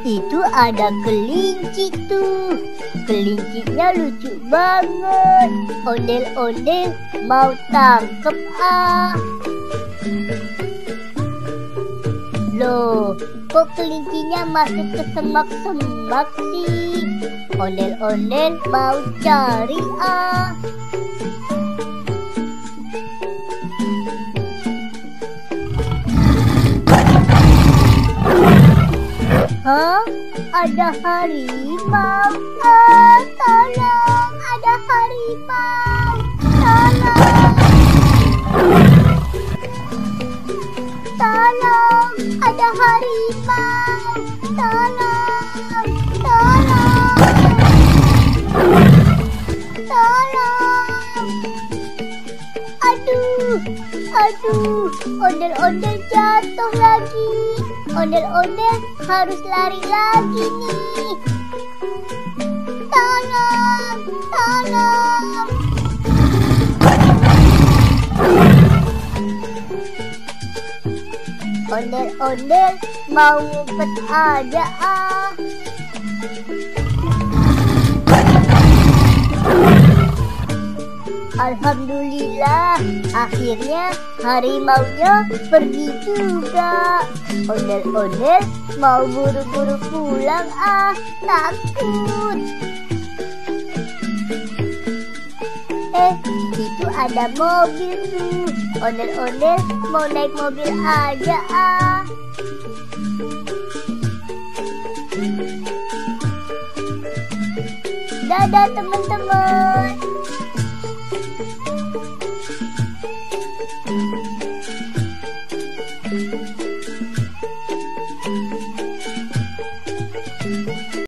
Itu ada kelinci tuh. Kelincinya lucu banget. Ondel-ondel mau tangkep Loh, kok kelincinya masuk ke semak-semak sih? Ondel-ondel mau cari Hah? Ada harimau. Tolong, ada harimau. Tolong. Tolong, ada harimau. Tolong. Tolong. Tolong. Aduh, ondel-ondel jatuh lagi. Ondel-ondel harus lari lagi nih. Tolong, tolong. Ondel-ondel mau ngumpet aja Alhamdulillah, akhirnya harimaunya pergi juga. Ondel-ondel mau buru-buru pulang takut. Itu ada mobil tuh. Ondel-ondel mau naik mobil aja Dadah teman-teman.